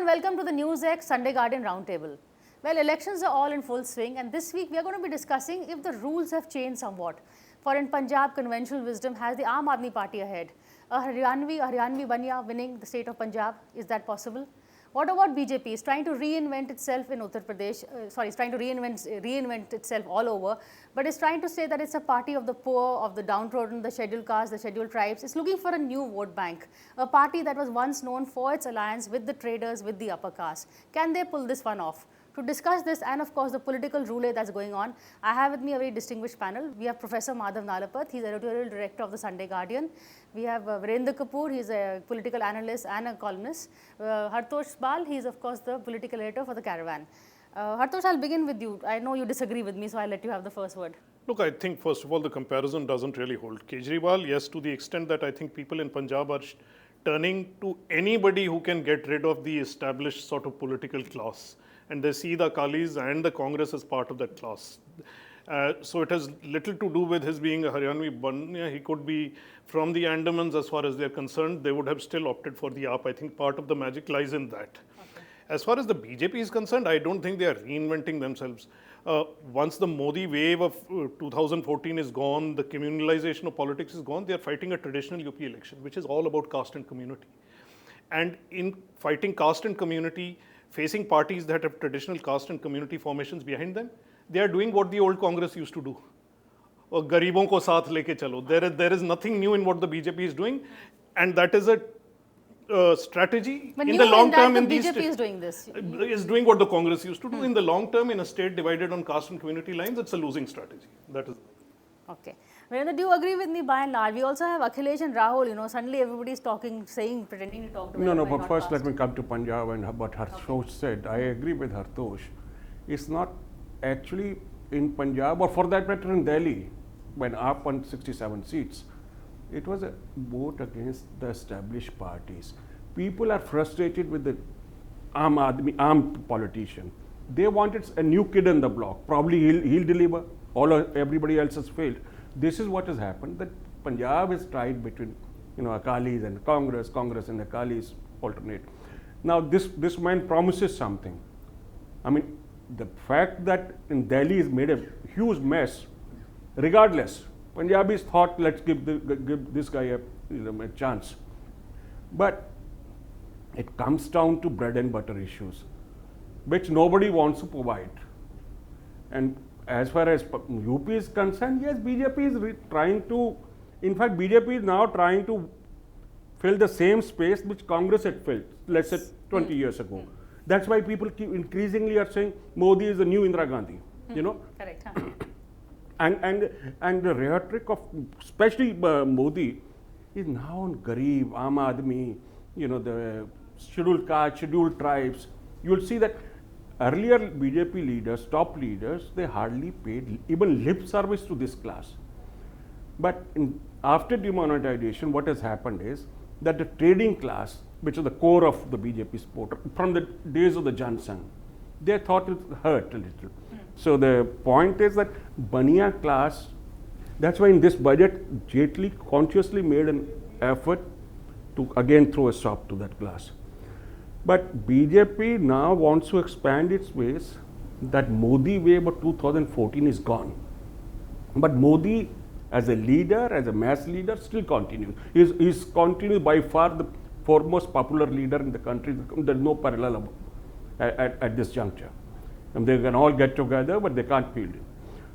welcome to the NewsX Sunday Guardian Roundtable. Well, elections are all in full swing, and this week we are going to be discussing if the rules have changed somewhat. For in Punjab, conventional wisdom has the Aam Aadmi Party ahead. A Haryanvi Banya winning the state of Punjab, is that possible? What about BJP? It's trying to reinvent itself in Uttar Pradesh, it's trying to reinvent itself all over, but it's trying to say that it's a party of the poor, of the downtrodden, the scheduled castes, the scheduled tribes. It's looking for a new vote bank, a party that was once known for its alliance with the traders, with the upper caste. Can they pull this one off? To discuss this and of course the political roulette that's going on, I have with me a very distinguished panel. We have Professor Madhav Nalapat, he's Editorial Director of the Sunday Guardian. We have Virendra Kapoor, he's a political analyst and a columnist. Hartosh, he's of course the political editor for the Caravan. Hartosh, I'll begin with you. I know you disagree with me, so I'll let you have the first word. Look, I think first of all the comparison doesn't really hold. Kejriwal, yes, to the extent that I think people in Punjab are turning to anybody who can get rid of the established sort of political class. And they see the Akalis and the Congress as part of that class. So it has little to do with his being a Haryanvi Banya. He could be from the Andamans as far as they're concerned. They would have still opted for the AAP. I think part of the magic lies in that. Okay. As far as the BJP is concerned, I don't think they are reinventing themselves. Once the Modi wave of 2014 is gone, the communalization of politics is gone, they are fighting a traditional UP election, which is all about caste and community. And in fighting caste and community, facing parties that have traditional caste and community formations behind them, they are doing what the old Congress used to do. Garibon ko saath leke chalo. There is nothing new in what the BJP is doing, and that is a strategy but in the long term. The BJP is doing this. Is doing what the Congress used to do. In the long term, in a state divided on caste and community lines, it's a losing strategy. That is. Okay. Virendra, do you agree with me by and large? We also have Akhilesh and Rahul, suddenly everybody is talking, saying, pretending to talk to No, but first let me come to Punjab and what Hartosh said. I agree with Hartosh. It's not actually in Punjab, or for that matter in Delhi, when AAP won 67 seats, it was a vote against the established parties. People are frustrated with the Aam politician. They wanted a new kid in the block. Probably he'll deliver. Everybody else has failed. This is what has happened, that Punjab is tried between Akalis and Congress and Akalis alternate. Now this man promises something. I mean, the fact that in Delhi is made a huge mess, regardless, Punjabis thought, let's give this guy a chance. But it comes down to bread and butter issues, which nobody wants to provide. And as far as UP is concerned, yes, BJP is trying to, in fact, BJP is now trying to fill the same space which Congress had filled, let's say 20 years ago. That's why people keep increasingly are saying Modi is the new Indira Gandhi, Correct. Huh? and the rhetoric of, especially Modi, is now on Garib, Aam Aadmi, the scheduled caste, scheduled tribes. You will see that earlier BJP leaders, top leaders, they hardly paid even lip service to this class. But after demonetization, what has happened is that the trading class, which is the core of the BJP support, from the days of the Johnson, they thought it hurt a little. So the point is that Bania class, that's why in this budget, Jaitley consciously made an effort to again throw a stop to that class. But BJP now wants to expand its ways. That Modi wave of 2014 is gone. But Modi, as a leader, as a mass leader, still continues. He's continued by far the foremost popular leader in the country. There's no parallel at this juncture. And they can all get together, but they can't field it.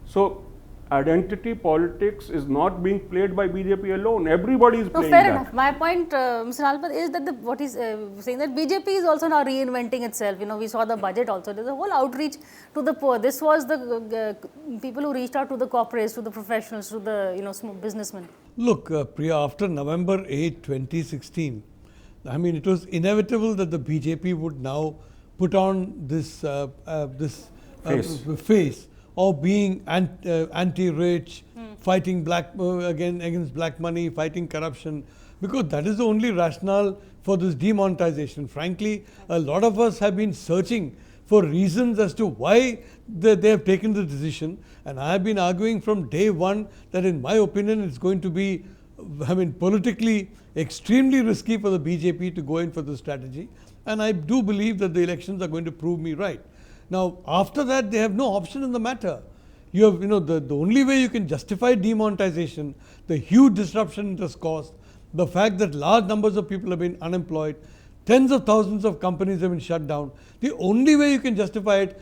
So identity politics is not being played by BJP alone. Everybody is playing fair that. enough. My point, Mr. Nalapat, is that what he's saying that BJP is also now reinventing itself. We saw the budget also. There's a whole outreach to the poor. This was the people who reached out to the corporates, to the professionals, to the small businessmen. Look, Priya, after November 8, 2016, I mean, it was inevitable that the BJP would now put on this face of being anti-rich, fighting against black money, fighting corruption, because that is the only rationale for this demonetization. Frankly, a lot of us have been searching for reasons as to why they have taken the decision, and I have been arguing from day one that in my opinion it's going to be, politically extremely risky for the BJP to go in for this strategy. and I do believe that the elections are going to prove me right. Now, after that, they have no option in the matter. You have, the only way you can justify demonetization, the huge disruption it has caused, the fact that large numbers of people have been unemployed, tens of thousands of companies have been shut down. The only way you can justify it,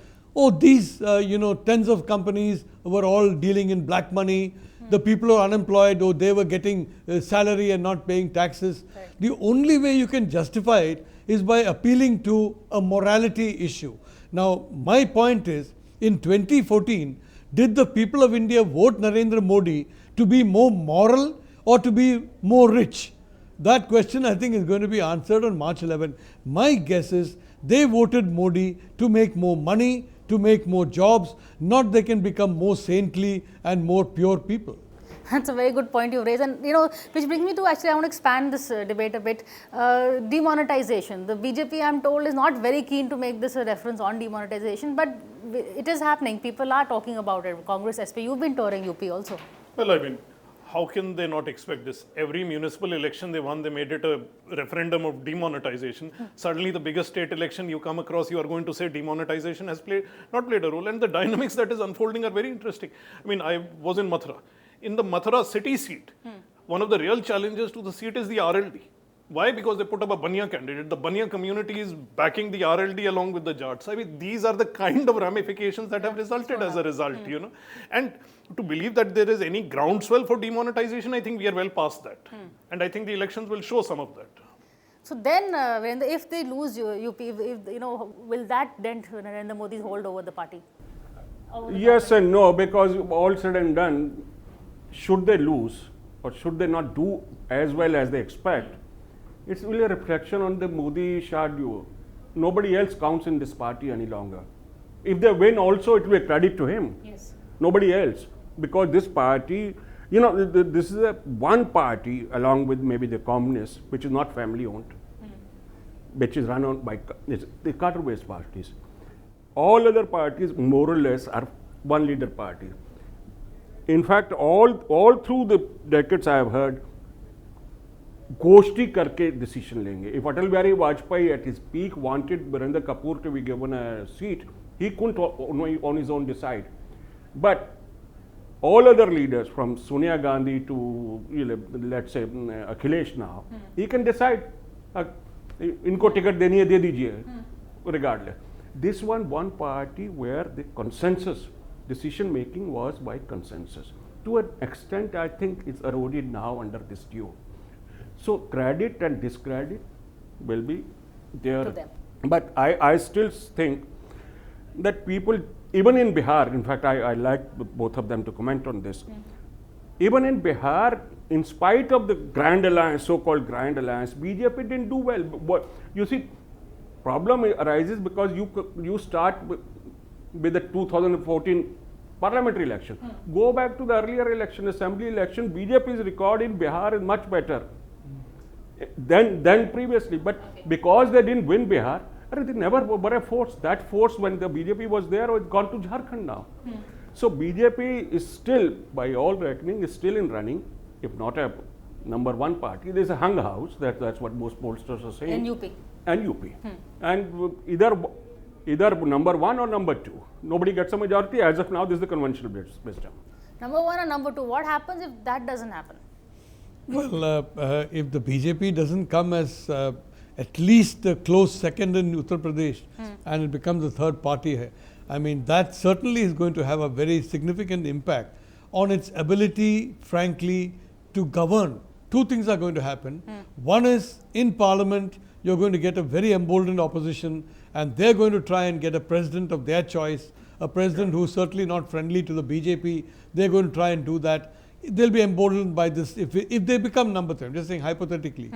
these, tens of companies were all dealing in black money. The people who are unemployed, they were getting salary and not paying taxes. Right. The only way you can justify it is by appealing to a morality issue. Now, my point is, in 2014, did the people of India vote Narendra Modi to be more moral or to be more rich? That question, I think, is going to be answered on March 11. My guess is they voted Modi to make more money, to make more jobs, not they can become more saintly and more pure people. That's a very good point you raised, and which brings me to, actually I want to expand this debate a bit. Demonetization. The BJP, I'm told, is not very keen to make this a reference on demonetization, but it is happening. People are talking about it. Congress, SP, you've been touring UP also. Well, I mean, how can they not expect this? Every municipal election they won, they made it a referendum of demonetization. Suddenly, the biggest state election you come across, you are going to say demonetization has not played a role. And the dynamics that is unfolding are very interesting. I mean, I was in Mathura. In the Mathura city seat, one of the real challenges to the seat is the RLD. Why? Because they put up a Banya candidate. The Banya community is backing the RLD along with the Jats. I mean, these are the kind of ramifications that have resulted as a result, And to believe that there is any groundswell for demonetization, I think we are well past that. And I think the elections will show some of that. So then, Virendra, if they lose UP, will that dent Narendra Modi's hold over the party? Yes and no, because all said and done, should they lose or should they not do as well as they expect, it's really a reflection on the Modi-Shah duo. Nobody else counts in this party any longer. If they win also, it will be a credit to him. Yes. Nobody else. Because this party, this is a one party along with maybe the communists, which is not family owned, which is run on by the Carter-based parties. All other parties, more or less, are one leader parties. In fact, all through the decades I have heard, Goshti karke decision lenge. If Atal Bihari Vajpayee at his peak wanted Virendra Kapoor to be given a seat, he couldn't on his own decide. But all other leaders, from Sonia Gandhi to let's say Akhilesh now, he can decide. Inko ticket deni hai, de dijiye, regardless. This one party where the consensus decision making was by consensus. To an extent, I think it's eroded now under this duo. So credit and discredit will be there. To them. But I still think that people, even in Bihar, in fact, I like both of them to comment on this. Even in Bihar, in spite of the Grand Alliance, so-called Grand Alliance, BJP didn't do well. But you see, problem arises because you start with the 2014 parliamentary election. Go back to the earlier election, assembly election, BJP's record in Bihar is much better than previously. But because they didn't win Bihar, they never were a force. That force, when the BJP was there, it's gone to Jharkhand now. So BJP is still, by all reckoning, is still in running, if not a number one party. There's a hung house, that's what most pollsters are saying. In UP. And UP. And either number one or number two. Nobody gets a majority. As of now, this is the conventional wisdom. Number one or number two, what happens if that doesn't happen? Well, if the BJP doesn't come as at least a close second in Uttar Pradesh and it becomes the third party here, I mean, that certainly is going to have a very significant impact on its ability, frankly, to govern. Two things are going to happen. One is, in Parliament, you're going to get a very emboldened opposition, and they're going to try and get a president of their choice, a president who's certainly not friendly to the BJP. They're going to try and do that. They'll be emboldened by this if they become number three. I'm just saying hypothetically.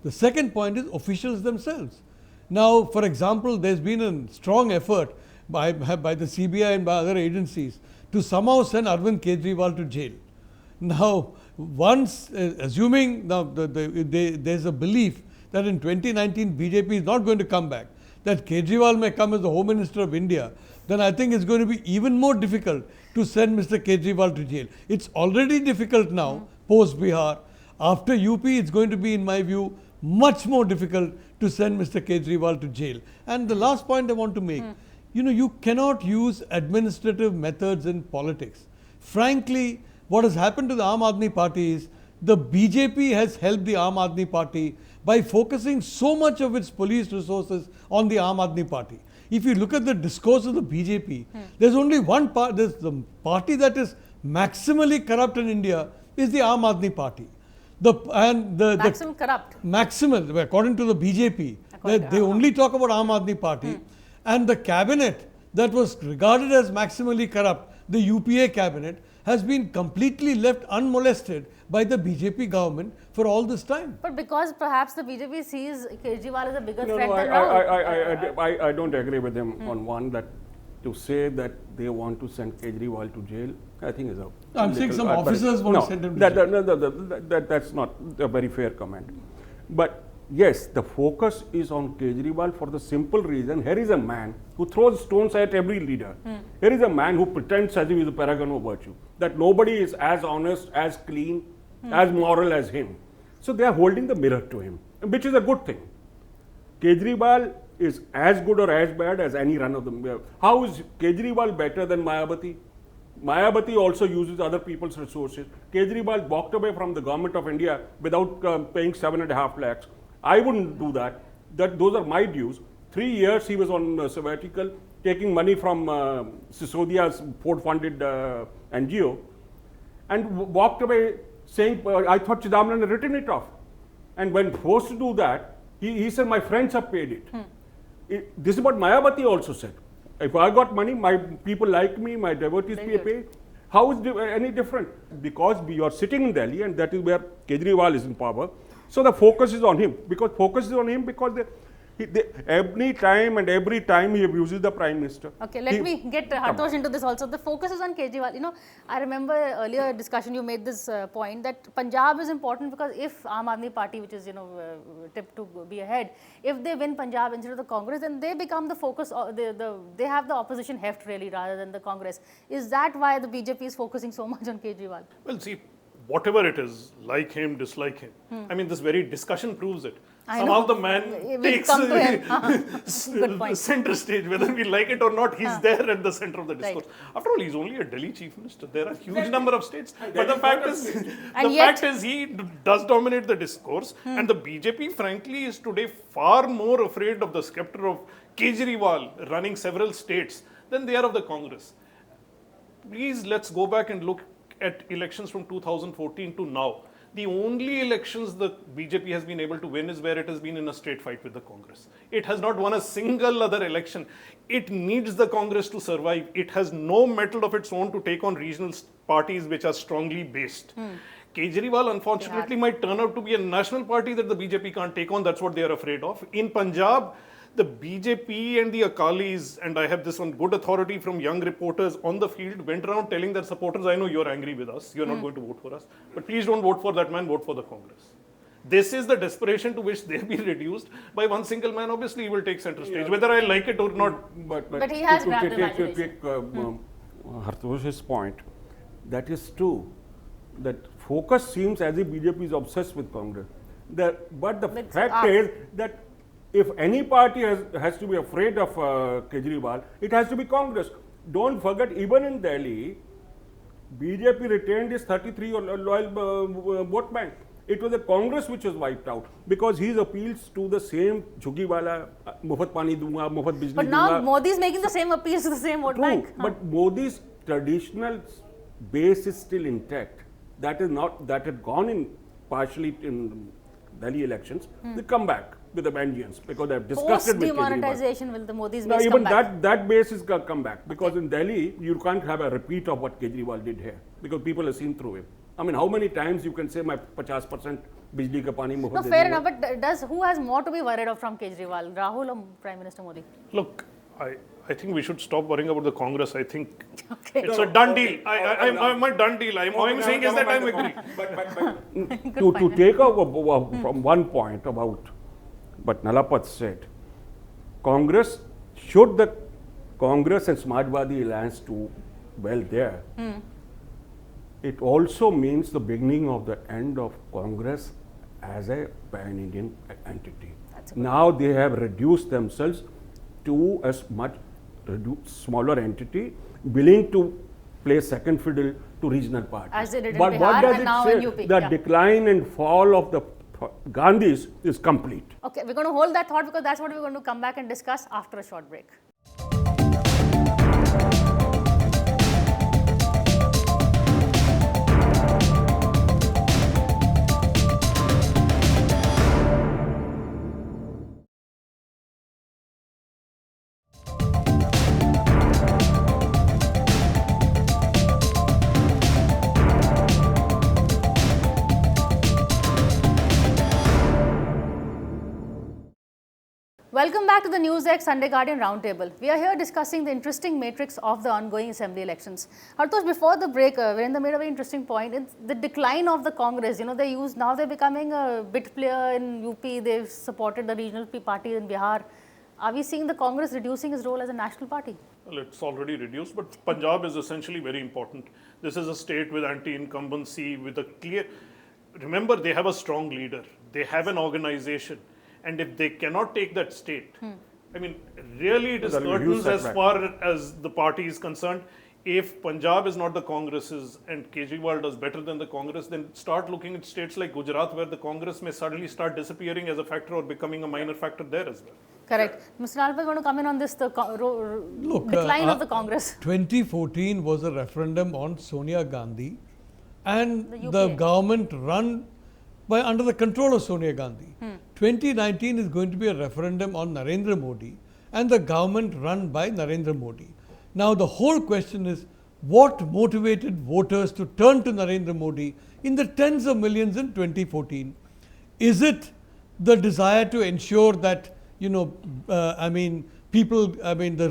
The second point is officials themselves. Now, for example, there's been a strong effort by the CBI and by other agencies to somehow send Arvind Kejriwal to jail. Now, once, assuming now there's a belief that in 2019 BJP is not going to come back, that Kejriwal may come as the Home Minister of India, then I think it's going to be even more difficult to send Mr. Kejriwal to jail. It's already difficult now, post Bihar. After UP, it's going to be, in my view, much more difficult to send Mr. Kejriwal to jail. And the last point I want to make, you cannot use administrative methods in politics. Frankly, what has happened to the Aam Aadmi Party is the BJP has helped the Aam Aadmi Party by focusing so much of its police resources on the Aam Aadmi Party. If you look at the discourse of the BJP, there's only one part, there's the party that is maximally corrupt in India is the Aam Aadmi Party. Maximum corrupt. Maximal, according to the BJP, they only talk about Aam Aadmi Party, and the cabinet that was regarded as maximally corrupt, the UPA cabinet, has been completely left unmolested by the BJP government for all this time. But because perhaps the BJP sees Kejriwal as a bigger No, threat no, than Rahul. I don't agree with him on one, that to say that they want to send Kejriwal to jail, I think is a... I'm saying some officers want to send him to jail. That's not a very fair comment. But yes, the focus is on Kejriwal for the simple reason, here is a man who throws stones at every leader. Here is a man who pretends as if he is a paragon of virtue, that nobody is as honest, as clean, as moral as him. So they are holding the mirror to him, which is a good thing. Kejriwal is as good or as bad as any run of the mill. How is Kejriwal better than Mayawati? Mayawati also uses other people's resources. Kejriwal walked away from the government of India without paying 7.5 lakhs. I wouldn't do that. Those are my dues. 3 years he was on sabbatical, taking money from Sisodia's Ford-funded NGO, and walked away saying, I thought Chidambaram had written it off. And when forced to do that, he said, my friends have paid it. This is what Mayawati also said. If I got money, my people like me, my devotees pay. How is it any different? Because we are sitting in Delhi, and that is where Kejriwal is in power. So the focus is on him. Because every time he abuses the Prime Minister. Okay, let me get Hartosh into this also. The focus is on Kejriwal. I remember earlier discussion you made this point that Punjab is important because if Aam Aadmi Party, which is tipped to be ahead, if they win Punjab instead of the Congress, then they become the focus. They have the opposition heft really rather than the Congress. Is that why the BJP is focusing so much on Kejriwal? Well, see, whatever it is, like him, dislike him. I mean, this very discussion proves it. Somehow the man takes center stage, whether we like it or not, he's there at the center of the discourse. Right. After all, he's only a Delhi chief minister. There are huge number of states. But the fact is, he does dominate the discourse. And the BJP, frankly, is today far more afraid of the scepter of Kejriwal running several states than they are of the Congress. Please, let's go back and look at elections from 2014 to now. The only elections the BJP has been able to win is where it has been in a straight fight with the Congress. It has not won a single other election. It needs the Congress to survive. It has no mettle of its own to take on regional parties which are strongly based. Kejriwal, unfortunately, might turn out to be a national party that the BJP can't take on. That's what they are afraid of. In Punjab, the BJP and the Akalis, and I have this on good authority from young reporters on the field, went around telling their supporters, I know you're angry with us, you're not going to vote for us, but please don't vote for that man, vote for the Congress. This is the desperation to which they've been reduced by one single man. Obviously, he will take center stage, whether I like it or not. But he has grabbed the imagination. To take Hartosh's point, that is true. That focus seems as if BJP is obsessed with Congress. But the fact is that if any party has to be afraid of Kejriwal, it has to be Congress. Don't forget, even in Delhi, BJP retained his 33 loyal vote bank. It was the Congress which was wiped out because his appeals to the same Jhugiwala, Mufat Pani Dunga, Mufat Bijli Dunga. But now Modi is making the same appeals to the same vote bank. But Modi's traditional base is still intact. That had gone in partially in Delhi elections. They come back with the vengeance because they have discussed it with Kejriwal. Post-demonetization, will the Modi's base even come back? that base is come back because in Delhi you can't have a repeat of what Kejriwal did here because people have seen through him. I mean, how many times you can say my 50% bijli ka pani mufat? No, fair enough, but who has more to be worried of from Kejriwal, Rahul or Prime Minister Modi? Look, I think we should stop worrying about the Congress. I think it's a done deal. I'm a done deal. All I'm saying is that I'm agree. But to take over from one point about what Nalapat said, should the Congress and Samajwadi alliance do well there, it also means the beginning of the end of Congress as a pan-Indian entity. Now they have reduced themselves to a much smaller entity, willing to play second fiddle to regional parties. As they did in But Bihar what does and it now say? in UP. The Yeah. decline and fall of the Gandhis is complete. Okay, we're going to hold that thought because that's what we're going to come back and discuss after a short break. Welcome back to the NewsX Sunday Guardian Roundtable. We are here discussing the interesting matrix of the ongoing assembly elections. Hartosh, before the break, Virendra made a very interesting point. It's the decline of the Congress. You know, now they're becoming a bit player in UP. They've supported the regional party in Bihar. Are we seeing the Congress reducing its role as a national party? Well, it's already reduced, but Punjab is essentially very important. This is a state with anti-incumbency, with a clear... Remember, they have a strong leader. They have an organization. And if they cannot take that state, I mean, really it is curtains as far as the party is concerned. If Punjab is not the Congress's and Kejriwal does better than the Congress, then start looking at states like Gujarat where the Congress may suddenly start disappearing as a factor or becoming a minor factor there as well. Correct. Mr. Nalapat is going to come in on this, the decline of the Congress. 2014 was a referendum on Sonia Gandhi and the government run under the control of Sonia Gandhi. 2019 is going to be a referendum on Narendra Modi and the government run by Narendra Modi. Now the whole question is, what motivated voters to turn to Narendra Modi in the tens of millions in 2014? Is it the desire to ensure that, the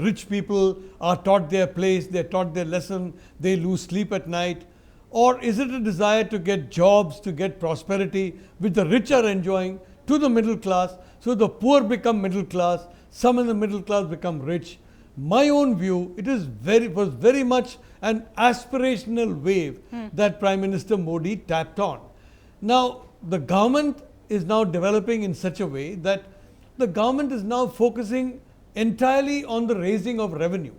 rich people are taught their place, they're taught their lesson, they lose sleep at night? Or is it a desire to get jobs, to get prosperity, which the rich are enjoying, to the middle class, so the poor become middle class, some in the middle class become rich? My own view, it was very much an aspirational wave that Prime Minister Modi tapped on. Now, the government is now developing in such a way that the government is now focusing entirely on the raising of revenue,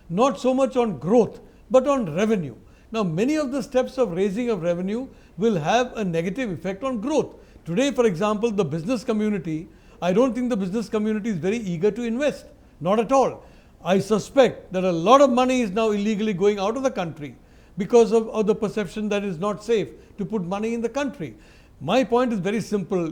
not so much on growth, but on revenue. Now, many of the steps of raising of revenue will have a negative effect on growth. Today, for example, the business community, I don't think the business community is very eager to invest. Not at all. I suspect that a lot of money is now illegally going out of the country because of the perception that it's not safe to put money in the country. My point is very simple.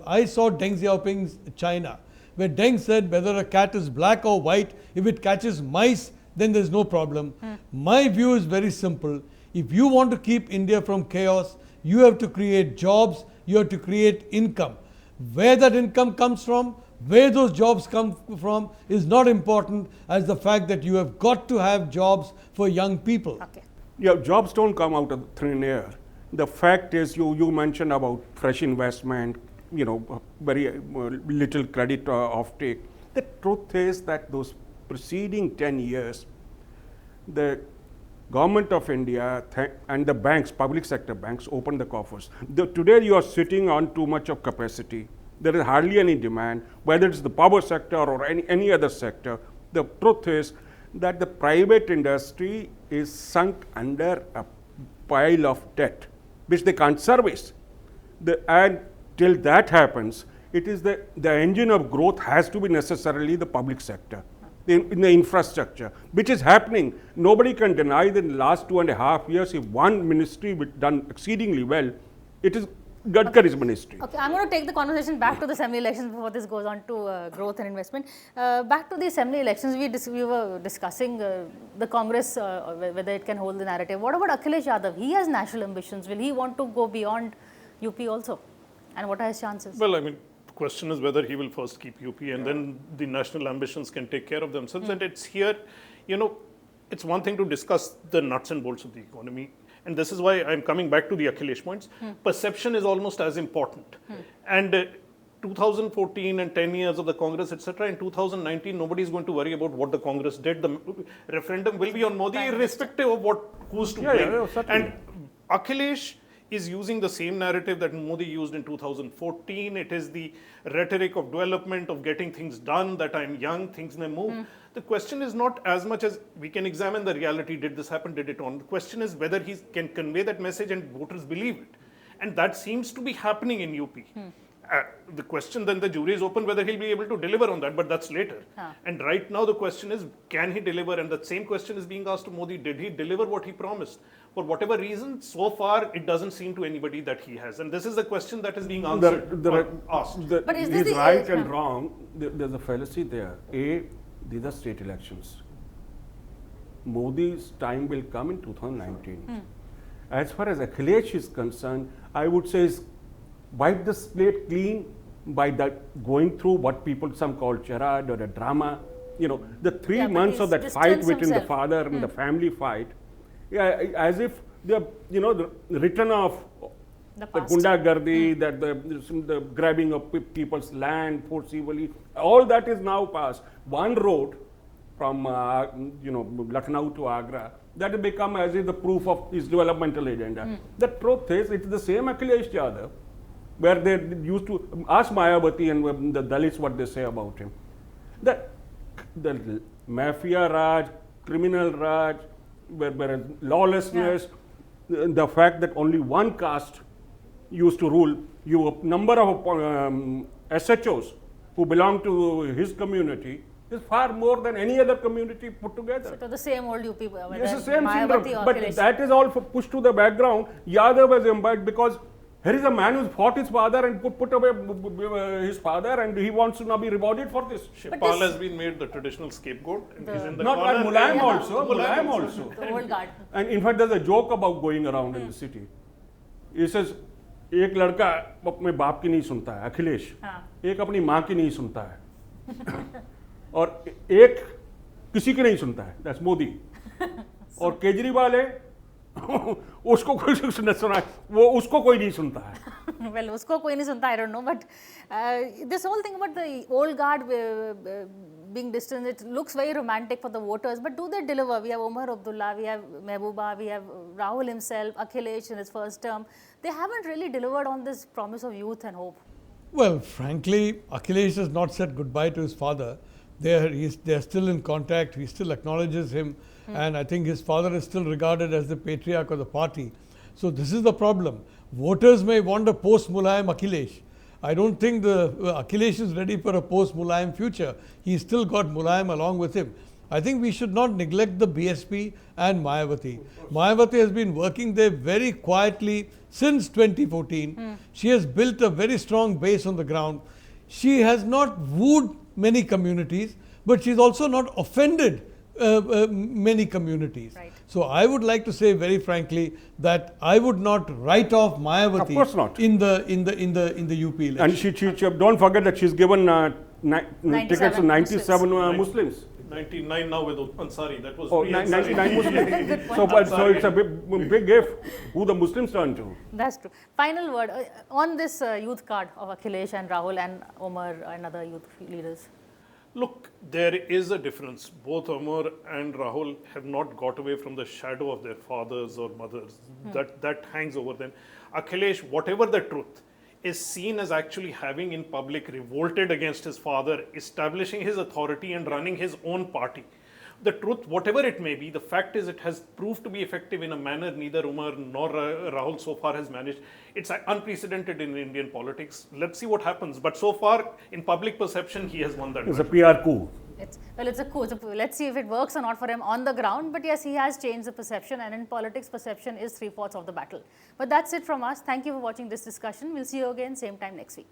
I saw Deng Xiaoping's China, where Deng said whether a cat is black or white, if it catches mice, then there's no problem. My view is very simple. If you want to keep India from chaos, you have to create jobs, you have to create income. Where that income comes from, where those jobs come from is not important as the fact that you have got to have jobs for young people. Okay. Yeah, jobs don't come out of thin air. The fact is, you mentioned about fresh investment, very little credit offtake. The truth is that those preceding 10 years, the government of India and the banks, public sector banks, opened the coffers. Today you are sitting on too much of capacity. There is hardly any demand, whether it's the power sector or any other sector. The truth is that the private industry is sunk under a pile of debt, which they can't service. And till that happens, it is the engine of growth has to be necessarily the public sector. In the infrastructure, which is happening. Nobody can deny that in the last 2.5 years, if one ministry done exceedingly well, it is Gadkari's ministry. Okay, I'm going to take the conversation back to the assembly elections before this goes on to growth and investment. Back to the assembly elections, we were discussing the Congress, whether it can hold the narrative. What about Akhilesh Yadav? He has national ambitions. Will he want to go beyond UP also? And what are his chances? Well, the question is whether he will first keep UP and then the national ambitions can take care of themselves. And it's here, it's one thing to discuss the nuts and bolts of the economy. And this is why I'm coming back to the Akhilesh points. Perception is almost as important. And 2014 and 10 years of the Congress, etc. In 2019, nobody is going to worry about what the Congress did. The referendum will be on Modi, irrespective of who's to blame. And Akhilesh is using the same narrative that Modi used in 2014. It is the rhetoric of development, of getting things done, that I'm young, things may move. The question is not as much as we can examine the reality, did this happen, did it on. The question is whether he can convey that message and voters believe it. And that seems to be happening in UP. The question then, the jury is open whether he'll be able to deliver on that, but that's later. And right now the question is, can he deliver? And the same question is being asked to Modi, did he deliver what he promised? For whatever reason, so far it doesn't seem to anybody that he has. And this is the question that is being answered or asked. But is this he's the right and wrong. There's a fallacy there. These are state elections. Modi's time will come in 2019. As far as Akhilesh is concerned, I would say is wipe the slate clean by that going through what people some call charade or a drama. You know, the 3 months of that fight between the father and the family fight, as if the return of the gundagardi, that the grabbing of people's land forcibly, all that is now past. One road from Lucknow to Agra, that will become as if the proof of his developmental agenda. The truth is, it's the same Akhilesh Yadav, where they used to ask Mayawati and the Dalits what they say about him. The mafia Raj, criminal Raj, where lawlessness, the fact that only one caste used to rule, a number of SHOs who belong to his community is far more than any other community put together. So the same old UP, It's the same Mayawati syndrome, or but Akhilesh. that is all pushed to the background. Yadav was imbibed because here is a man who fought his father and put away his father, and he wants to now be rewarded for this. Shipal has been made the traditional scapegoat. And he's in the Not corner. Mulayam also. Mulayam also. The old guard. And in fact, there's a joke about going around in the city. He says, एक लड़का अपने बाप की नहीं सुनता है, अखिलेश, एक अपनी माँ की नहीं सुनता है, और एक किसी की नहीं सुनता है, that's Modi. और केजरीवाल है, उसको कोई नहीं सुना है, वो उसको कोई नहीं सुनता है. Well, usko koi nahi sunta, I don't know, but this whole thing about the old guard being distant, it looks very romantic for the voters, but do they deliver? We have Omar Abdullah, we have Mehbooba, we have Rahul himself, Akhilesh in his first term. They haven't really delivered on this promise of youth and hope. Well, frankly, Akhilesh has not said goodbye to his father. They're still in contact. He still acknowledges him. And I think his father is still regarded as the patriarch of the party. So this is the problem. Voters may want a post-Mulayam Akhilesh. I don't think the Akhilesh is ready for a post-Mulayam future. He's still got Mulayam along with him. I think we should not neglect the BSP and Mayawati. Mayawati has been working there very quietly since 2014. She has built a very strong base on the ground. She has not wooed many communities, but she's also not offended many communities. Right. So I would like to say very frankly that I would not write off Mayawati Of course not. in the UP election. And she don't forget that she's given tickets to 97 Muslims. 99 now with Ansari. That was 99 Muslims. So it's a big if who the Muslims turn to. That's true. Final word on this youth card of Akhilesh and Rahul and Omar and other youth leaders. Look, there is a difference. Both Omar and Rahul have not got away from the shadow of their fathers or mothers. That hangs over them. Akhilesh, whatever the truth, is seen as actually having in public revolted against his father, establishing his authority and running his own party. The truth, whatever it may be, the fact is it has proved to be effective in a manner neither Umar nor Rahul so far has managed. It's unprecedented in Indian politics. Let's see what happens. But so far, in public perception, he has won that It's a battle. PR coup. It's a coup. Let's see if it works or not for him on the ground. But yes, he has changed the perception, and in politics, perception is 3/4 of the battle. But that's it from us. Thank you for watching this discussion. We'll see you again same time next week.